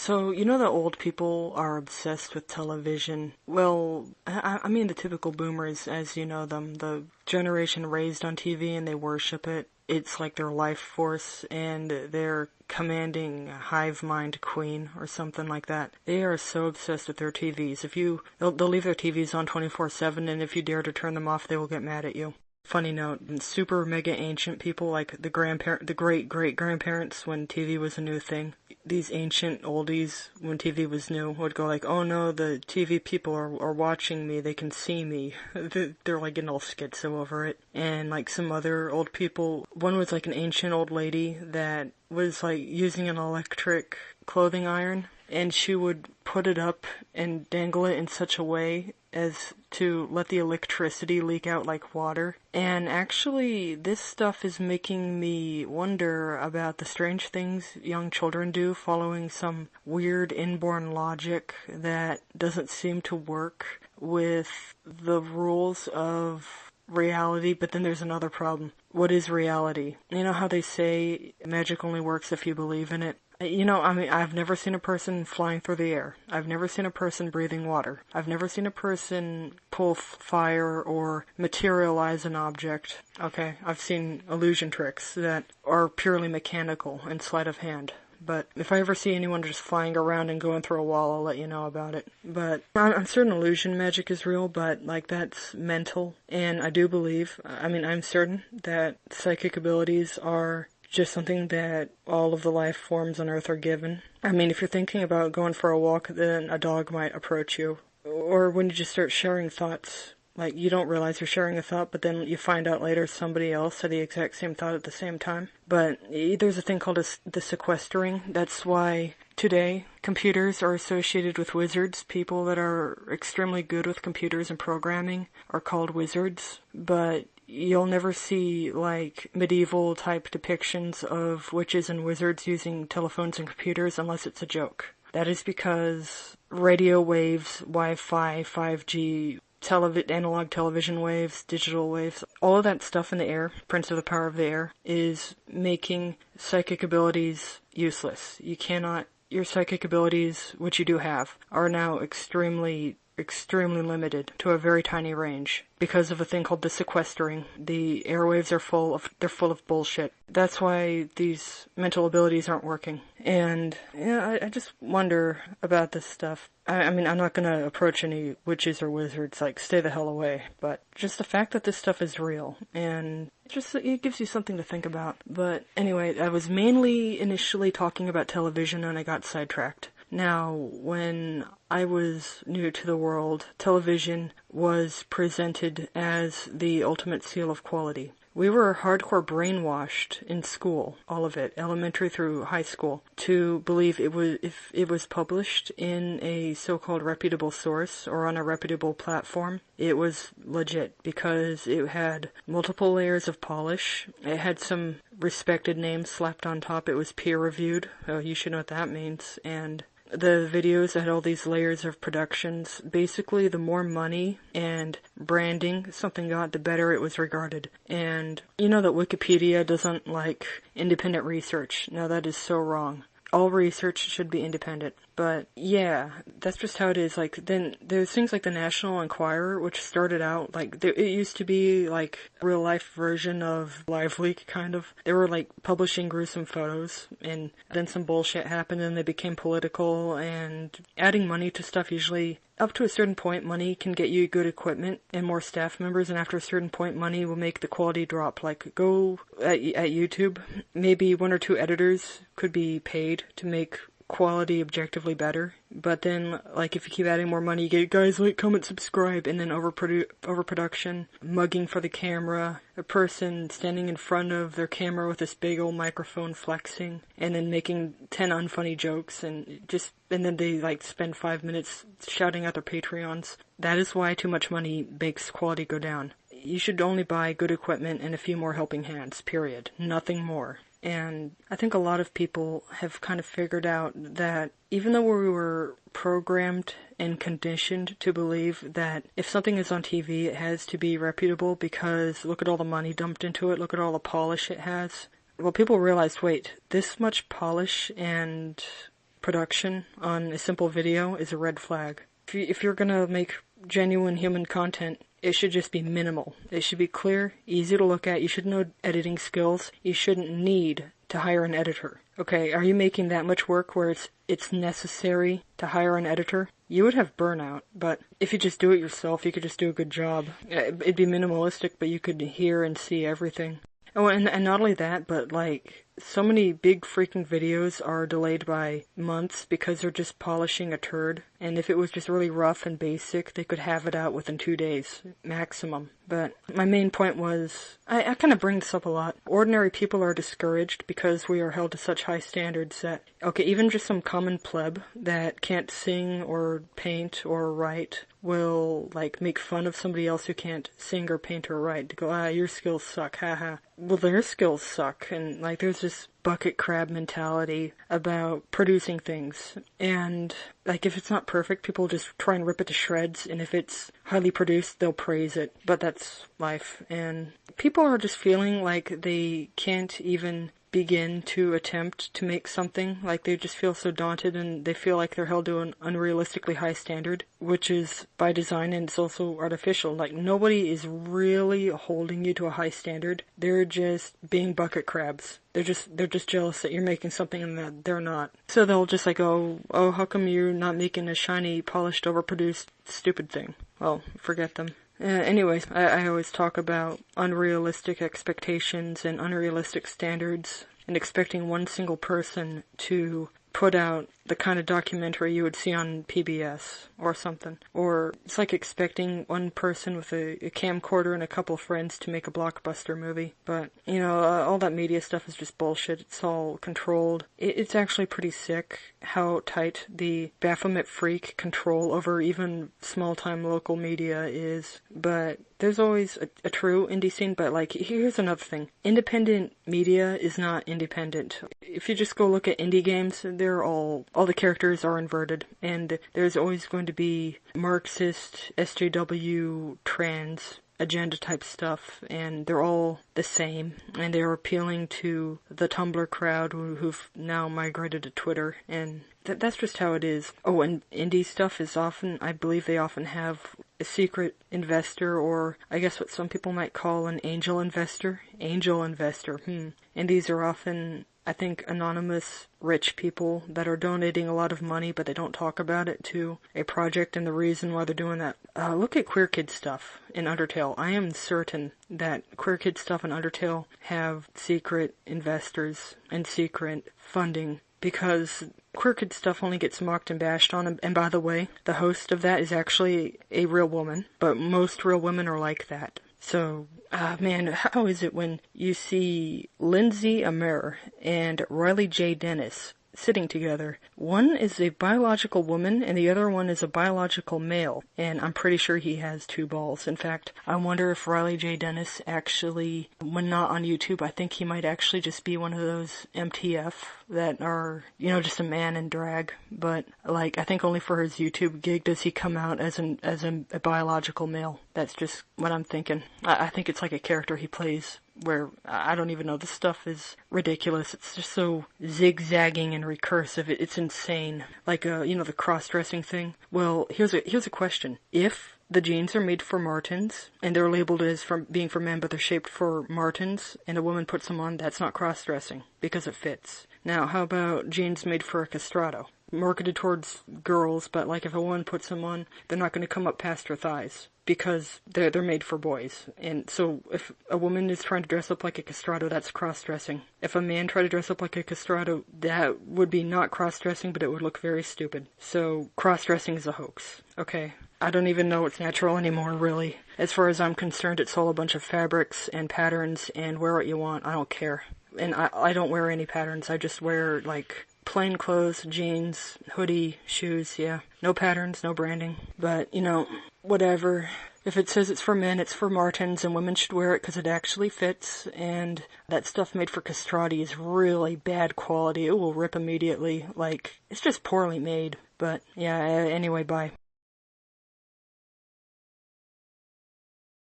So, you know that old people are obsessed with television? Well, I mean the typical boomers as you know them, the generation raised on TV and they worship it. It's like their life force and they're commanding hive mind queen or something like that. They are so obsessed with their TVs. They'll leave their TVs on 24/7 and if you dare to turn them off, they will get mad at you. Funny note, super mega ancient people like the great great grandparents when TV was a new thing. These ancient oldies when TV was new would go like, "Oh no, the TV people are watching me. They can see me." They're like getting all schizo over it. And like some other old people, one was like an ancient old lady that was like using an electric clothing iron, and she would put it up and dangle it in such a way as to let the electricity leak out like water. And actually, this stuff is making me wonder about the strange things young children do following some weird inborn logic that doesn't seem to work with the rules of reality. But then there's another problem. What is reality? You know how they say magic only works if you believe in it? I mean, I've never seen a person flying through the air. I've never seen a person breathing water. I've never seen a person pull fire or materialize an object. Okay, I've seen illusion tricks that are purely mechanical and sleight of hand. But if I ever see anyone just flying around and going through a wall, I'll let you know about it. But I'm certain illusion magic is real, but like that's mental. And I do believe, I'm certain that psychic abilities are just something that all of the life forms on Earth are given. I mean, if you're thinking about going for a walk, then a dog might approach you. Or when you just start sharing thoughts, like you don't realize you're sharing a thought, but then you find out later somebody else had the exact same thought at the same time. But there's a thing called the sequestering. That's why today computers are associated with wizards. People that are extremely good with computers and programming are called wizards. But you'll never see, like, medieval type depictions of witches and wizards using telephones and computers unless it's a joke. That is because radio waves, Wi-Fi, 5G, analog television waves, digital waves, all of that stuff in the air, Prince of the Power of the Air, is making psychic abilities useless. Your psychic abilities, which you do have, are now extremely limited to a very tiny range because of a thing called the sequestering. The airwaves are full of bullshit. That's why these mental abilities aren't working. And yeah, I just wonder about this stuff. I'm not gonna approach any witches or wizards, like stay the hell away, but just the fact that this stuff is real and it gives you something to think about. But anyway, I was mainly initially talking about television and I got sidetracked. Now, when I was new to the world, television was presented as the ultimate seal of quality. We were hardcore brainwashed in school, all of it, elementary through high school, to believe if it was published in a so-called reputable source or on a reputable platform, it was legit because it had multiple layers of polish. It had some respected names slapped on top. It was peer-reviewed. Oh, you should know what that means. And the videos had all these layers of productions. Basically, the more money and branding something got, the better it was regarded. And you know that Wikipedia doesn't like independent research. Now that is so wrong. All research should be independent. But yeah, that's just how it is. Like, then there's things like the National Enquirer, which started out like it used to be like a real life version of LiveLeak, kind of. They were like publishing gruesome photos, and then some bullshit happened, and they became political and adding money to stuff. Usually, up to a certain point, money can get you good equipment and more staff members, and after a certain point, money will make the quality drop. Like, go at YouTube, maybe one or two editors could be paid to make quality objectively better, but then like if you keep adding more money, you get guys like, comment, subscribe, and then overproduction, mugging for the camera, a person standing in front of their camera with this big old microphone flexing, and then making 10 unfunny jokes, and then they like spend 5 minutes shouting at their Patreons. That is why too much money makes quality go down. You should only buy good equipment and a few more helping hands, period. Nothing more. And I think a lot of people have kind of figured out that even though we were programmed and conditioned to believe that if something is on TV, it has to be reputable because look at all the money dumped into it, look at all the polish it has. Well, people realized, wait, this much polish and production on a simple video is a red flag. If you're gonna make genuine human content, it should just be minimal. It should be clear, easy to look at. You should know editing skills. You shouldn't need to hire an editor. Okay, are you making that much work where it's necessary to hire an editor? You would have burnout, but if you just do it yourself, you could just do a good job. It'd be minimalistic, but you could hear and see everything. Oh, and not only that, but like, so many big freaking videos are delayed by months because they're just polishing a turd. And if it was just really rough and basic, they could have it out within 2 days, maximum. But my main point was, I kind of bring this up a lot. Ordinary people are discouraged because we are held to such high standards that, okay, even just some common pleb that can't sing or paint or write will, like, make fun of somebody else who can't sing or paint or write. To go, your skills suck, haha. Well, their skills suck, and, like, there's this bucket crab mentality about producing things. And, like, if it's not perfect, people just try and rip it to shreds, and if it's highly produced, they'll praise it. But that's life, and people are just feeling like they can't even begin to attempt to make something. Like, they just feel so daunted, and they feel like they're held to an unrealistically high standard, which is by design, and it's also artificial. Like, nobody is really holding you to a high standard. They're just being bucket crabs. They're just jealous that you're making something and that they're not. So they'll just like, oh, how come you're not making a shiny, polished, overproduced, stupid thing? Well, forget them. Anyways, I always talk about unrealistic expectations and unrealistic standards, and expecting one single person to put out the kind of documentary you would see on PBS or something. Or it's like expecting one person with a camcorder and a couple friends to make a blockbuster movie. But, all that media stuff is just bullshit. It's all controlled. It's actually pretty sick how tight the Baphomet freak control over even small-time local media is. But there's always a true indie scene, but like, here's another thing. Independent media is not independent. If you just go look at indie games, they're all the characters are inverted, and there's always going to be Marxist, SJW, trans agenda type stuff, and they're all the same, and they're appealing to the Tumblr crowd who've now migrated to Twitter, and that's just how it is. Oh, and indie stuff is often, I believe they often have a secret investor, or I guess what some people might call an angel investor. And these are often, I think, anonymous rich people that are donating a lot of money, but they don't talk about it, to a project, and the reason why they're doing that. Look at Queer Kid stuff in Undertale. I am certain that Queer Kid stuff in Undertale have secret investors and secret funding, because Queer Kid stuff only gets mocked and bashed on. And by the way, the host of that is actually a real woman, but most real women are like that. So, man, how is it when you see Lindsay Amer and Riley J. Dennis sitting together? One is a biological woman and the other one is a biological male, and I'm pretty sure he has 2 balls. In fact, I wonder if Riley J. Dennis actually, when not on YouTube, I think he might actually just be one of those MTF that are, just a man in drag. But, like, I think only for his YouTube gig does he come out as a biological male. That's just what I'm thinking. I think it's like a character he plays where, I don't even know, this stuff is ridiculous. It's just so zigzagging and recursive. It's insane. Like, the cross-dressing thing. Well, here's a question. If the jeans are made for martens, and they're labeled as being for men, but they're shaped for martens, and a woman puts them on, that's not cross-dressing, because it fits. Now, how about jeans made for a castrato? Marketed towards girls, but like if a woman puts them on, they're not going to come up past her thighs, because they're made for boys. And so if a woman is trying to dress up like a castrato, that's cross-dressing. If a man tried to dress up like a castrato, that would be not cross-dressing, but it would look very stupid. So cross-dressing is a hoax. Okay. I don't even know what's natural anymore, really. As far as I'm concerned, it's all a bunch of fabrics and patterns, and wear what you want. I don't care. And I don't wear any patterns. I just wear, like, plain clothes, jeans, hoodie, shoes, yeah. No patterns, no branding. But, whatever. If it says it's for men, it's for martens, and women should wear it because it actually fits, and that stuff made for castrati is really bad quality. It will rip immediately. Like, it's just poorly made. But, yeah, anyway, bye.